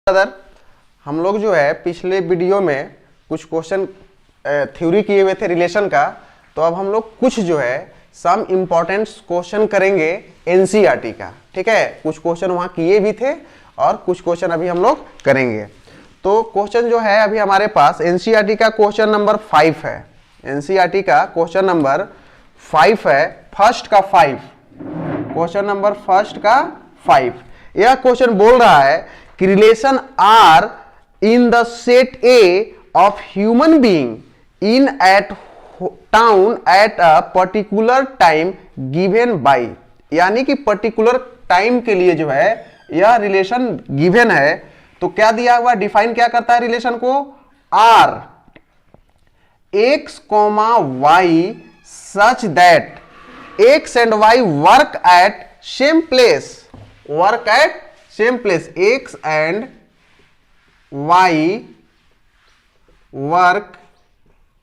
Brother, हम लोग जो है पिछले वीडियो में कुछ क्वेश्चन थ्योरी किए हुए थे रिलेशन का। तो अब हम लोग कुछ जो है सम इम्पोर्टेंट क्वेश्चन करेंगे एनसीईआरटी का। ठीक है, कुछ क्वेश्चन वहां किए भी थे और कुछ क्वेश्चन अभी हम लोग करेंगे। तो क्वेश्चन जो है अभी हमारे पास एनसीईआरटी का क्वेश्चन नंबर 5 है। एनसीईआरटी का क्वेश्चन नंबर 5 है, फर्स्ट का 5, क्वेश्चन नंबर फर्स्ट का 5। यह क्वेश्चन बोल रहा है कि relation R in the set A of human being in at town at a particular time given by, यानी कि पर्टिकुलर टाइम के लिए जो है यह रिलेशन गिवन है। तो क्या दिया हुआ, डिफाइन क्या करता है रिलेशन को, R x comma y such that x and y work at same place, work at same place, x and y work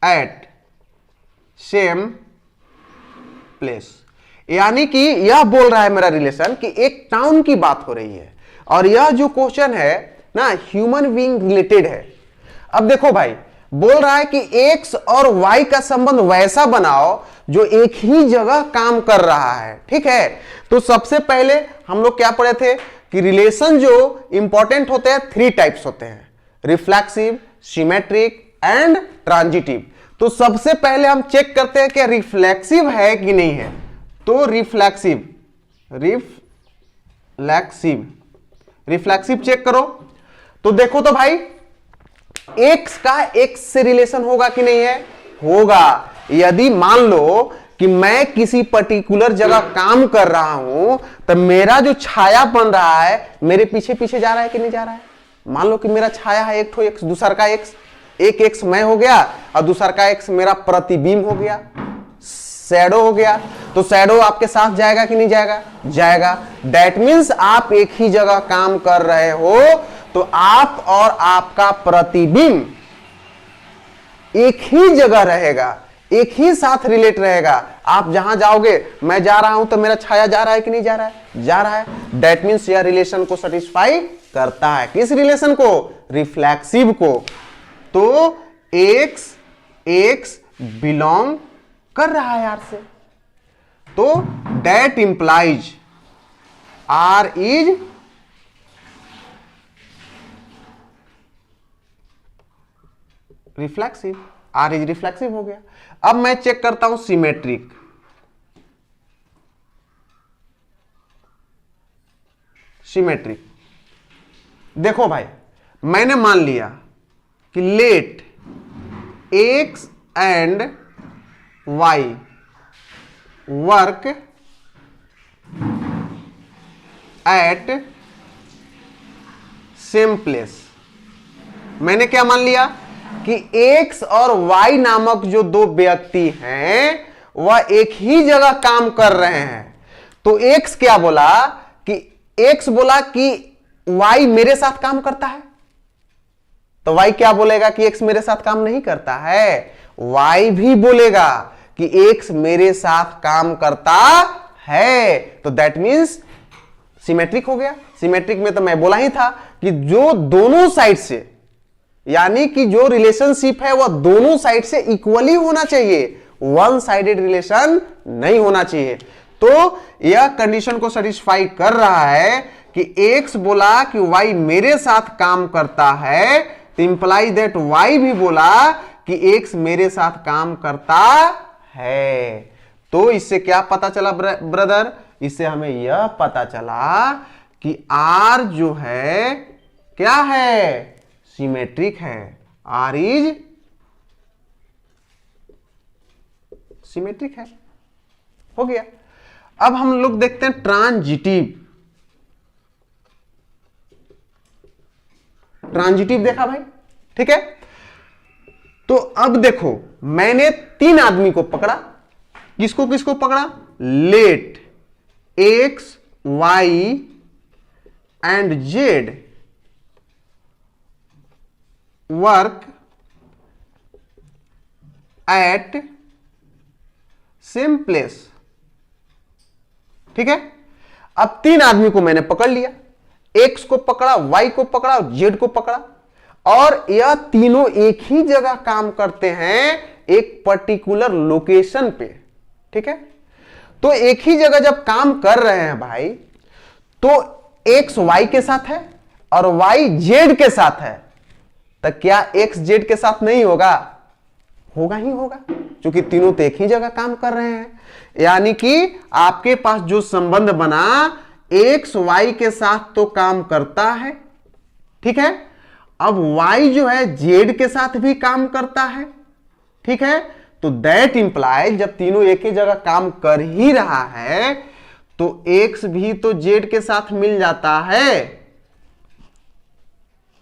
at same place. यानी कि यह बोल रहा है मेरा रिलेशन कि एक टाउन की बात हो रही है और यह जो क्वेश्चन है ना ह्यूमन बीइंग रिलेटेड है। अब देखो भाई, बोल रहा है कि एक्स और वाई का संबंध वैसा बनाओ जो एक ही जगह काम कर रहा है। ठीक है, तो सबसे पहले हम लोग क्या पढ़े थे कि रिलेशन जो इंपॉर्टेंट होते हैं 3 टाइप्स होते हैं, रिफ्लेक्सिव, सिमेट्रिक एंड ट्रांजिटिव। तो सबसे पहले हम चेक करते हैं कि रिफ्लेक्सिव है कि नहीं है। तो रिफ्लेक्सिव चेक करो। तो देखो तो भाई, एक्स का एक्स से रिलेशन होगा कि नहीं है, होगा। यदि मान लो कि मैं किसी पर्टिकुलर जगह काम कर रहा हूं तो मेरा जो छाया बन रहा है मेरे पीछे पीछे जा रहा है कि नहीं जा रहा है। मान लो कि मेरा छाया है एक ठो एक्स, दूसरा का एक्स, एक एक्स मैं हो गया और दूसरा का एक्स मेरा प्रतिबिंब हो गया, शैडो हो गया। तो शैडो आपके साथ जाएगा कि नहीं जाएगा, जाएगा। दैट मीन्स आप एक ही जगह काम कर रहे हो तो आप और आपका प्रतिबिंब एक ही जगह रहेगा, एक ही साथ रिलेट रहेगा। आप जहां जाओगे, मैं जा रहा हूं तो मेरा छाया जा रहा है कि नहीं जा रहा है, जा रहा है। दैट मीन्स यह रिलेशन को सेटिस्फाई करता है। किस रिलेशन को, रिफ्लेक्सिव को। तो एक्स बिलोंग कर रहा है आर से, तो that implies R is reflexive, R is reflexive हो गया। अब मैं चेक करता हूं सिमेट्रिक। सिमेट्रिक देखो भाई, मैंने मान लिया कि let x and y work at same place. मैंने क्या मान लिया कि एक्स और वाई नामक जो दो व्यक्ति हैं वह एक ही जगह काम कर रहे हैं। तो एक्स क्या बोला कि एक्स बोला कि वाई मेरे साथ काम करता है, तो वाई क्या बोलेगा कि एक्स मेरे साथ काम नहीं करता है। वाई भी बोलेगा कि एक्स मेरे साथ काम करता है। तो दैट मीन्स सिमेट्रिक हो गया। सिमेट्रिक में तो मैं बोला ही था कि जो दोनों साइड से, यानी कि जो रिलेशनशिप है वह दोनों साइड से इक्वली होना चाहिए, वन साइडेड रिलेशन नहीं होना चाहिए। तो यह कंडीशन को सेटिस्फाई कर रहा है कि एक्स बोला कि वाई मेरे साथ काम करता है, तो इंप्लाई दैट वाई भी बोला कि एक्स मेरे साथ काम करता है। तो इससे क्या पता चला ब्रदर, इससे हमें यह पता चला कि आर जो है क्या है, सिमेट्रिक है। आर इज सिमेट्रिक है, हो गया। अब हम लोग देखते हैं ट्रांजिटिव। ट्रांजिटिव देखा भाई, ठीक है। तो अब देखो, मैंने 3 आदमी को पकड़ा। किसको किसको पकड़ा, let x y and z work at same place. ठीक है, अब 3 आदमी को मैंने पकड़ लिया। एक्स को पकड़ा, वाई को पकड़ा और जेड को पकड़ा, और यह तीनों एक ही जगह काम करते हैं एक पर्टिकुलर लोकेशन पे, ठीक है। तो एक ही जगह जब काम कर रहे हैं भाई, तो एक्स वाई के साथ है और वाई जेड के साथ है, तो क्या एक्स जेड के साथ नहीं होगा? होगा ही होगा, क्योंकि तीनों तो एक ही जगह काम कर रहे हैं। यानी कि आपके पास जो संबंध बना, एक्स वाई के साथ तो काम करता है, ठीक है। अब वाई जो है जेड के साथ भी काम करता है, ठीक है। तो दैट इंप्लाइज जब तीनों एक ही जगह काम कर ही रहा है, तो एक्स भी तो जेड के साथ मिल जाता है।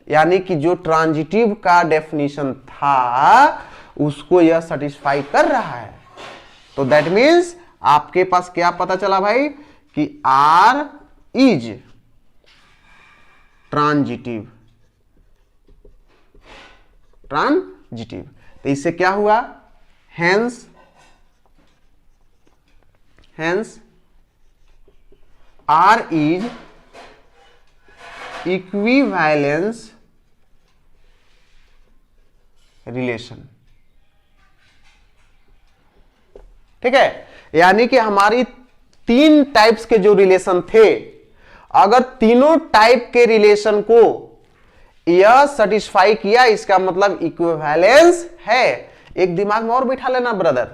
यानी कि जो ट्रांजिटिव का डेफिनेशन था उसको यह सेटिस्फाई कर रहा है। तो दैट मीन्स आपके पास क्या पता चला भाई कि आर इज ट्रांजिटिव। ट्रांजिटिव तो इससे क्या हुआ? Hence R is equivalence relation, ठीक है। यानी कि हमारी तीन टाइप्स के जो रिलेशन थे, अगर तीनों टाइप के रिलेशन को यह सेटिस्फाई किया, इसका मतलब इक्विवेलेंस है। एक दिमाग में और बिठा लेना ब्रदर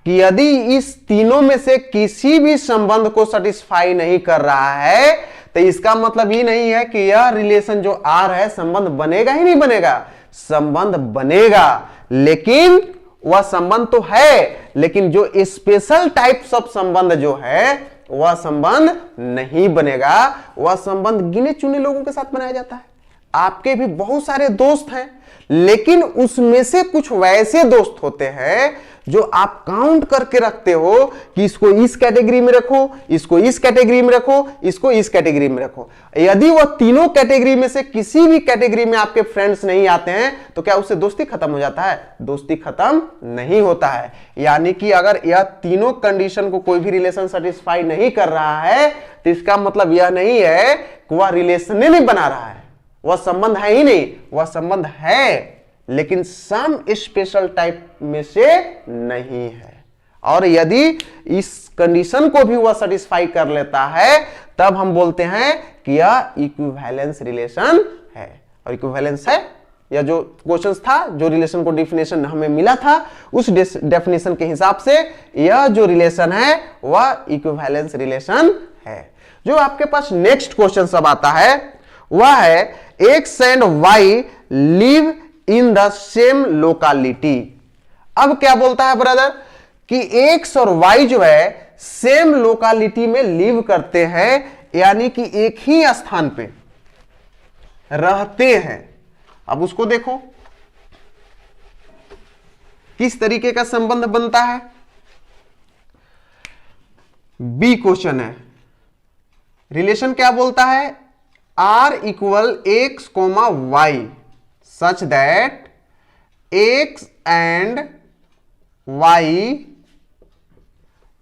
कि यदि इस तीनों में से किसी भी संबंध को सेटिस्फाई नहीं कर रहा है, तो इसका मतलब ये नहीं है कि यह रिलेशन जो आर है संबंध बनेगा ही नहीं बनेगा। संबंध बनेगा, लेकिन वह संबंध तो है, लेकिन जो स्पेशल टाइप्स ऑफ संबंध जो है वह संबंध नहीं बनेगा। वह संबंध गिने चुने लोगों के साथ बनाया जाता है। आपके भी बहुत सारे दोस्त हैं, लेकिन उसमें से कुछ वैसे दोस्त होते हैं जो आप काउंट करके रखते हो कि इसको इस कैटेगरी में रखो, इसको इस कैटेगरी में रखो, इसको इस कैटेगरी में रखो। यदि वह तीनों कैटेगरी में से किसी भी कैटेगरी में आपके फ्रेंड्स नहीं आते हैं, तो क्या उससे दोस्ती खत्म हो जाता है? दोस्ती खत्म नहीं होता है। यानी कि अगर यह तीनों कंडीशन को कोई भी रिलेशन सेटिस्फाई नहीं कर रहा है, तो इसका मतलब यह नहीं है कि वह रिलेशन नहीं बना रहा है, वह संबंध है ही नहीं। वह संबंध है, लेकिन सम स्पेशल टाइप में से नहीं है। और यदि इस कंडीशन को भी वह सेटिस्फाई कर लेता है, तब हम बोलते हैं कि यह इक्विवेलेंस रिलेशन है। और इक्विवेलेंस है, यह जो क्वेश्चन था, जो रिलेशन को डेफिनेशन हमें मिला था, उस डेफिनेशन के हिसाब से यह जो रिलेशन है वह इक्विवेलेंस रिलेशन है। जो आपके पास नेक्स्ट क्वेश्चन सब आता है वह है x and y live in the same locality. अब क्या बोलता है ब्रदर कि एक्स और वाई जो है सेम लोकालिटी में लिव करते हैं, यानी कि एक ही स्थान पे रहते हैं। अब उसको देखो किस तरीके का संबंध बनता है। बी क्वेश्चन है, रिलेशन क्या बोलता है? R equal x comma y such that x and y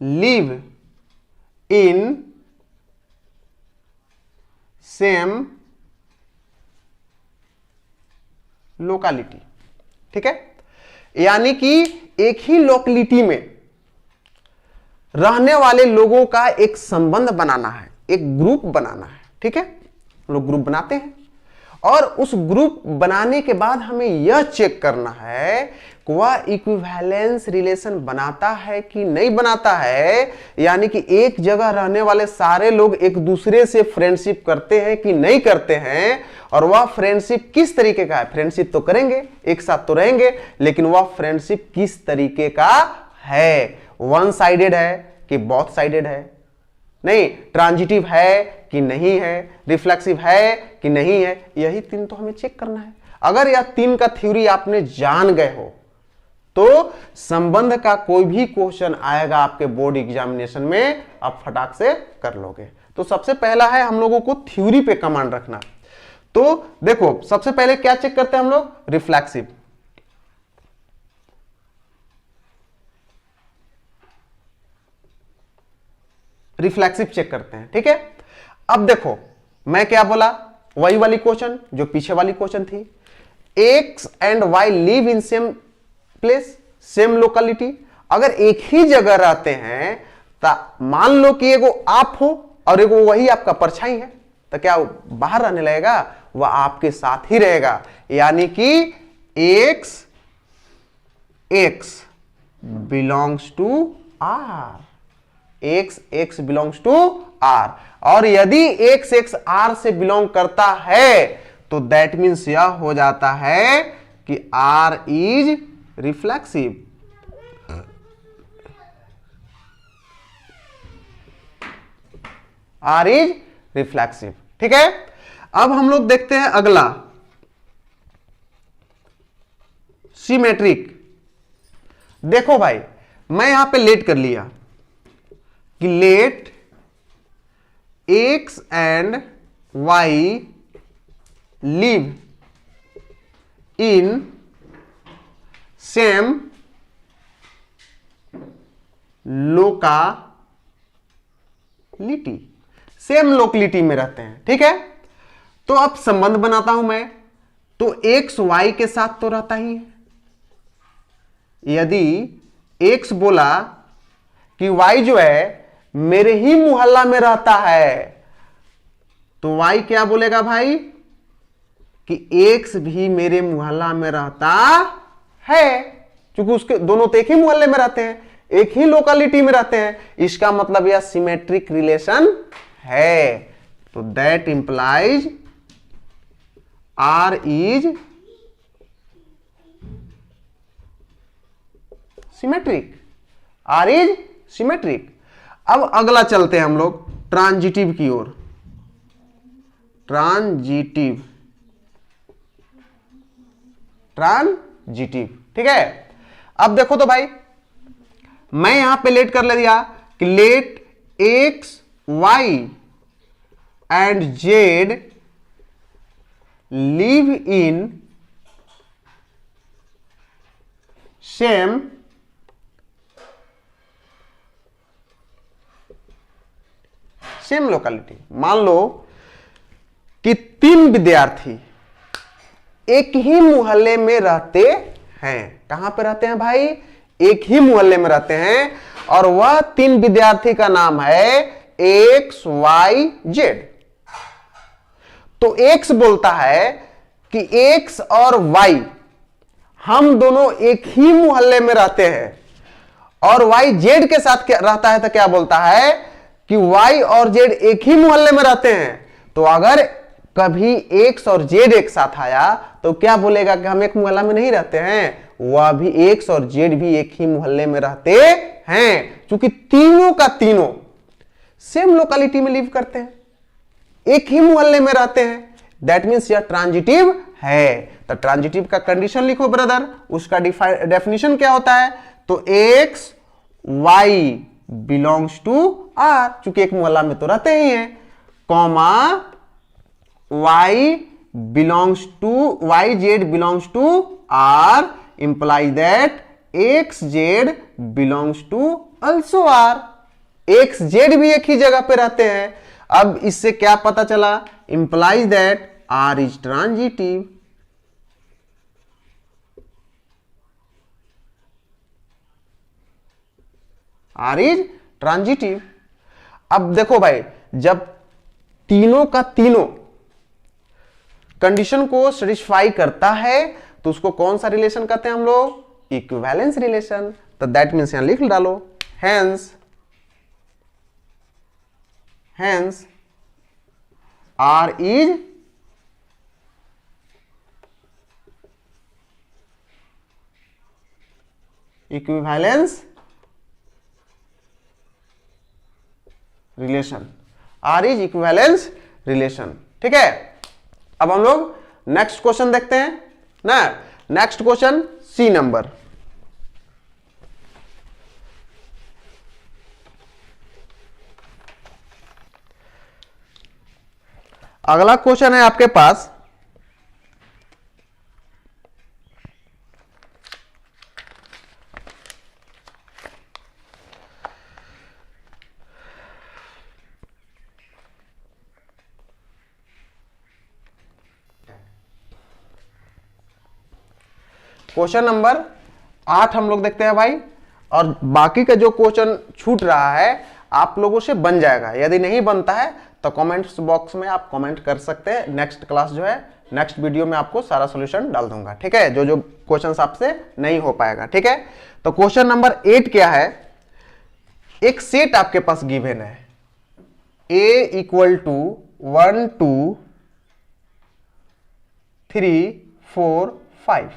live in same locality, ठीक है। यानी कि एक ही लोकेलिटी में रहने वाले लोगों का एक संबंध बनाना है, एक ग्रुप बनाना है, ठीक है। हम लोग ग्रुप बनाते हैं और उस ग्रुप बनाने के बाद हमें यह चेक करना है कि वह इक्विवेलेंस रिलेशन बनाता है कि नहीं बनाता है। यानी कि एक जगह रहने वाले सारे लोग एक दूसरे से फ्रेंडशिप करते हैं कि नहीं करते हैं, और वह फ्रेंडशिप किस तरीके का है। फ्रेंडशिप तो करेंगे, एक साथ तो रहेंगे, लेकिन वह फ्रेंडशिप किस तरीके का है। वन साइडेड है कि बोथ साइडेड है, नहीं, ट्रांजिटिव है कि नहीं है, रिफ्लेक्सिव है कि नहीं है। यही तीन तो हमें चेक करना है। अगर यह तीन का थ्योरी आपने जान गए हो, तो संबंध का कोई भी क्वेश्चन आएगा आपके बोर्ड एग्जामिनेशन में, आप फटाक से कर लोगे। तो सबसे पहला है हम लोगों को थ्योरी पे कमांड रखना। तो देखो सबसे पहले क्या चेक करते हैं हम लोग? रिफ्लेक्सिव। रिफ्लेक्सिव चेक करते हैं, ठीक है। अब देखो मैं क्या बोला, वही वाली क्वेश्चन जो पीछे वाली क्वेश्चन थी, x and y live in same place, same locality. अगर एक ही जगह रहते हैं तो मान लो कि एगो आप हो और एगो वही आपका परछाई है, तो क्या वो बाहर रहने लगेगा, वह आपके साथ ही रहेगा। यानी कि x belongs to R, x belongs to R. और यदि एक्स आर से बिलोंग करता है तो दैट मीन्स यह हो जाता है कि R is reflexive. R is reflexive, ठीक है। अब हम लोग देखते हैं अगला, सिमेट्रिक। देखो भाई, मैं यहां पे लेट कर लिया कि let x and y live in same locality, same locality में रहते हैं, ठीक है। तो अब संबंध बनाता हूं मैं, तो एक्स वाई के साथ तो रहता ही है। यदि एक्स बोला कि वाई जो है मेरे ही मोहल्ला में रहता है, तो वाई क्या बोलेगा भाई कि एक्स भी मेरे मोहल्ला में रहता है, क्योंकि उसके दोनों तो एक ही मोहल्ले में रहते हैं, एक ही लोकेलिटी में रहते हैं। इसका मतलब यह सिमेट्रिक रिलेशन है। तो that implies R is symmetric, R is symmetric. अब अगला चलते हैं हम लोग ट्रांजिटिव की ओर, ट्रांजिटिव, ठीक है। अब देखो तो भाई, मैं यहां पे लेट कर ले दिया कि let x y and z live in same locality. मान लो कि 3 विद्यार्थी एक ही मोहल्ले में रहते हैं। कहां पे रहते हैं भाई, एक ही मोहल्ले में रहते हैं, और वह 3 विद्यार्थी का नाम है एक्स वाई जेड। तो एक्स बोलता है कि एक्स और वाई हम दोनों एक ही मोहल्ले में रहते हैं, और वाई जेड के साथ क्या रहता है, तो क्या बोलता है कि वाई और जेड एक ही मोहल्ले में रहते हैं। तो अगर कभी एक्स और जेड एक साथ आया तो क्या बोलेगा कि हम एक मोहल्ला में नहीं रहते हैं, वह भी एक्स और जेड भी एक ही मोहल्ले में रहते हैं, क्योंकि तीनों का तीनों सेम लोकेलिटी में लिव करते हैं, एक ही मोहल्ले में रहते हैं। दैट मीन्स यह ट्रांजिटिव है। तो ट्रांजिटिव का कंडीशन लिखो ब्रदर, उसका डेफिनेशन क्या होता है, तो x y belongs to R, चूंकि एक मोहल्ला में तो रहते ही हैं, comma y belongs to, y z belongs to R implies that x z belongs to also R. X z भी एक ही जगह पे रहते हैं। अब इससे क्या पता चला, implies that R is transitive. R is transitive. अब देखो भाई, जब तीनों का तीनों कंडीशन को सेटिस्फाई करता है तो उसको कौन सा रिलेशन कहते हैं हम लोग, इक्विवेलेंस रिलेशन। तो दैट मीन्स यहां लिख डालो, hence R is equivalence relation, R is equivalence relation, ठीक है। अब हम लोग नेक्स्ट क्वेश्चन देखते हैं ना। नेक्स्ट क्वेश्चन सी नंबर, अगला क्वेश्चन है आपके पास, क्वेश्चन नंबर 8 हम लोग देखते हैं भाई, और बाकी का जो क्वेश्चन छूट रहा है आप लोगों से बन जाएगा। यदि नहीं बनता है तो कमेंट्स बॉक्स में आप कमेंट कर सकते हैं। नेक्स्ट क्लास जो है, नेक्स्ट वीडियो में आपको सारा सॉल्यूशन डाल दूंगा, ठीक है, जो जो क्वेश्चंस आपसे नहीं हो पाएगा, ठीक है। तो क्वेश्चन नंबर 8 क्या है, एक सेट आपके पास गिवन है, a इक्वल टू 1 2 3 4 5।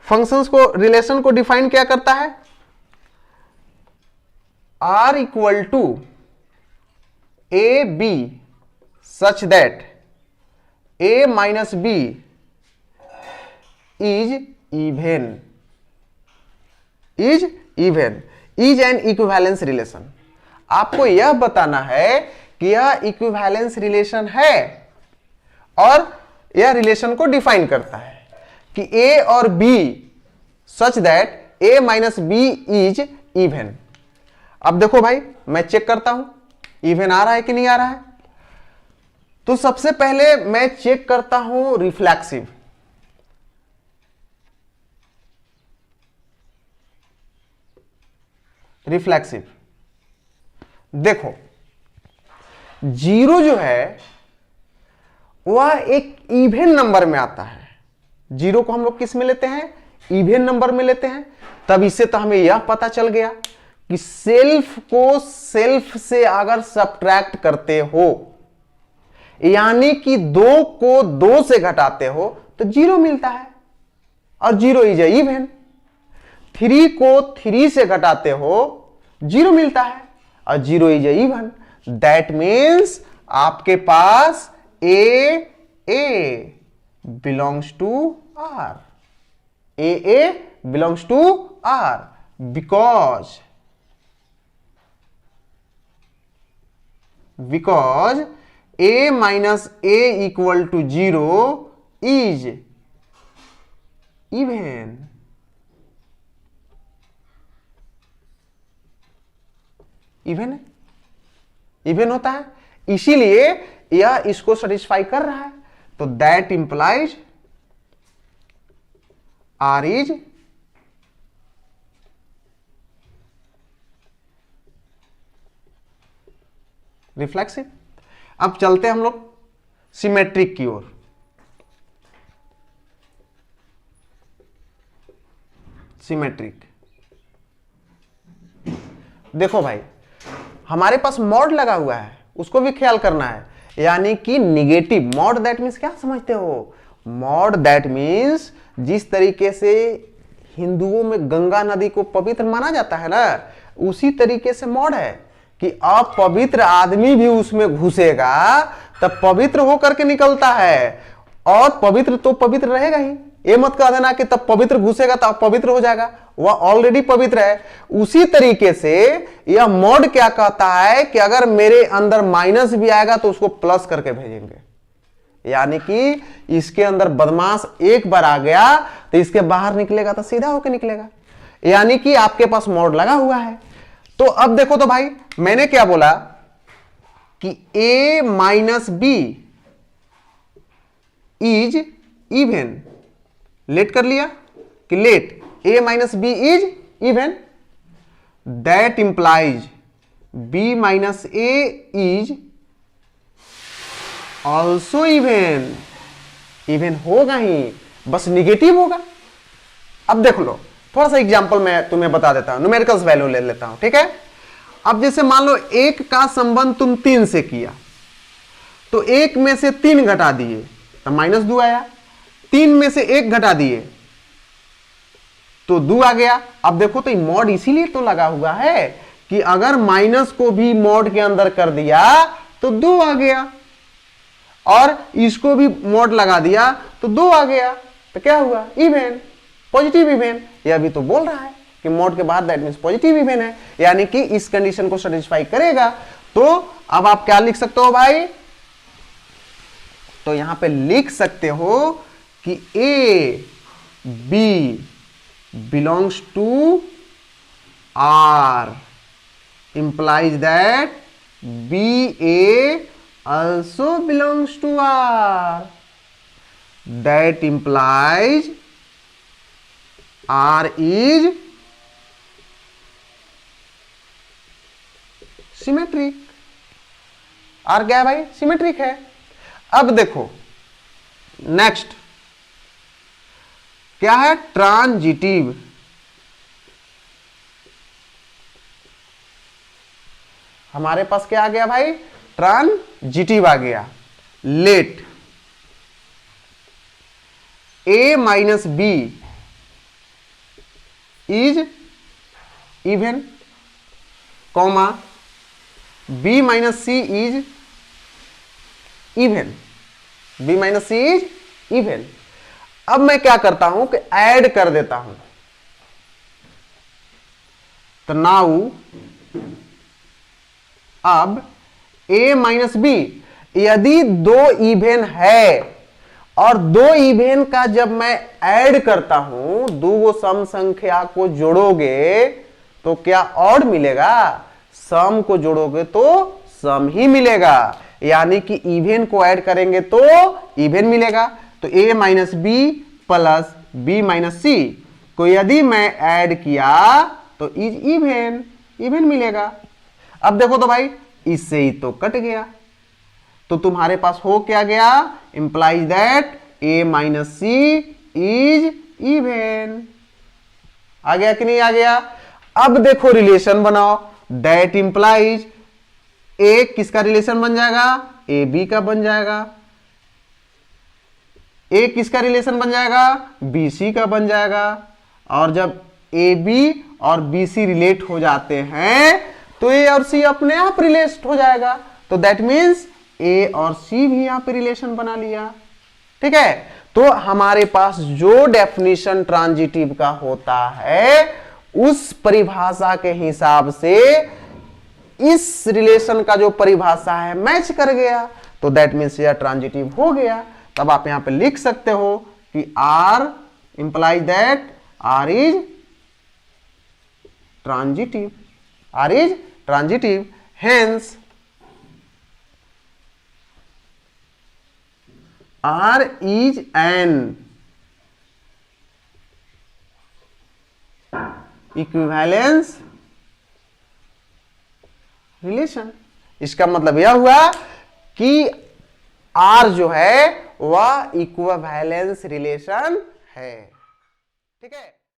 फंक्शंस को, रिलेशन को डिफाइन क्या करता है, r equal to a b such that a minus b is even, is an equivalence relation. आपको यह बताना है कि यह इक्विवेलेंस रिलेशन है, और यह रिलेशन को डिफाइन करता है कि a और b such that a minus b is even. अब देखो भाई, मैं चेक करता हूं इवन आ रहा है कि नहीं आ रहा है। तो सबसे पहले मैं चेक करता हूं रिफ्लेक्सिव। रिफ्लेक्सिव देखो, जीरो जो है वह एक इवन नंबर में आता है। जीरो को हम लोग किस में लेते हैं, इवन नंबर में लेते हैं। तब इससे तो हमें यह पता चल गया कि सेल्फ को सेल्फ से अगर सब्ट्रैक्ट करते हो, यानी कि 2 को 2 से घटाते हो तो 0 मिलता है, और 0 इज इवन। 3 को 3 से घटाते हो 0 मिलता है, और 0 इज इवन। दैट मीन्स आपके पास a belongs to R, a belongs to R, because a minus a equal to 0 is even। Even है, इवन होता है, इसीलिए यह इसको सेटिस्फाई कर रहा है। तो that implies R is reflexive. अब चलते हैं हम लोग सिमेट्रिक की ओर। सिमेट्रिक देखो भाई, हमारे पास मॉड लगा हुआ है, उसको भी ख्याल करना है, यानी कि निगेटिव। मॉड दैट मीन्स क्या समझते हो, मॉड दैट मीन्स जिस तरीके से हिंदुओं में गंगा नदी को पवित्र माना जाता है ना, उसी तरीके से मॉड है कि अपवित्र आदमी भी उसमें घुसेगा तब पवित्र होकर के निकलता है, और पवित्र तो पवित्र रहेगा ही। ये मत कह देना कि तब पवित्र घुसेगा तो पवित्र हो जाएगा, वह ऑलरेडी पवित्र है। उसी तरीके से यह मॉड क्या कहता है कि अगर मेरे अंदर माइनस भी आएगा तो उसको प्लस करके भेजेंगे, यानी कि इसके अंदर बदमाश एक बार आ गया तो इसके बाहर निकलेगा तो सीधा होकर निकलेगा, यानी कि आपके पास मॉड लगा हुआ है। तो अब देखो तो भाई, मैंने क्या बोला कि a minus b is even. Let कर लिया कि let a minus b is even, that implies b minus a is also even. Even होगा ही, बस निगेटिव होगा। अब देख लो, थोड़ा सा एग्जांपल मैं तुम्हें बता देता हूं, न्यूमेरिकल्स वैल्यू ले लेता हूं, ठीक है। अब जैसे मान लो 1 का संबंध तुम 3 से किया, तो 1 में से 3 घटा दिए तो -2 आया, 3 में से 1 घटा दिए तो 2 आ गया। अब देखो तो मॉड इसीलिए तो लगा हुआ है कि अगर माइनस को भी मॉड के अंदर कर दिया तो 2 आ गया, और इसको भी मॉड लगा दिया तो 2 आ गया, तो क्या हुआ, इवन, पॉजिटिव इवन। यह भी तो बोल रहा है कि मॉड के बाद दैट मींस पॉजिटिव इवन है, यानी कि इस कंडीशन को सेटिस्फाई करेगा। तो अब आप क्या लिख सकते हो भाई, तो यहां पे लिख सकते हो कि a b belongs to R implies that b a also belongs to R. That implies R is symmetric. R क्या है भाई? सिमेट्रिक है। अब देखो नेक्स्ट क्या है? ट्रांजिटिव। हमारे पास क्या आ गया भाई? ट्रांजिटिव आ गया। Let a minus b is even, comma b minus c is even, b minus c is even. अब मैं क्या करता हूं कि ऐड कर देता हूं। तो नाउ अब a माइनस बी, यदि दो इवेन है और दो इवेन का जब मैं ऐड करता हूं, दो सम संख्या को जोड़ोगे तो क्या ऑड मिलेगा? सम को जोड़ोगे तो सम ही मिलेगा, यानी कि इवेन को ऐड करेंगे तो इवेन मिलेगा। तो a minus b plus b minus c को यदि मैं ऐड किया तो इज इवेन, इवेन मिलेगा। अब देखो तो भाई इससे ही तो कट गया, तो तुम्हारे पास हो क्या गया? Implies that a minus c is even. आ गया कि नहीं आ गया? अब देखो रिलेशन बनाओ। दैट इंप्लाइज a किसका रिलेशन बन जाएगा? ए बी का बन जाएगा। a किसका रिलेशन बन जाएगा? बी सी का बन जाएगा। और जब ए बी और बी सी रिलेट हो जाते हैं तो ए और सी अपने आप रिलेट हो जाएगा। तो दैट मीन्स ए और सी भी यहां पे रिलेशन बना लिया। ठीक है, तो हमारे पास जो डेफिनेशन ट्रांजिटिव का होता है उस परिभाषा के हिसाब से इस रिलेशन का जो परिभाषा है मैच कर गया, तो दैट मीन्स यह ट्रांजिटिव हो गया। तब आप यहां पे लिख सकते हो कि R implies that R is transitive, R is transitive. Hence R is an equivalence relation। इसका मतलब यह हुआ कि R जो है वह इक्विवेलेंस रिलेशन है। ठीक है।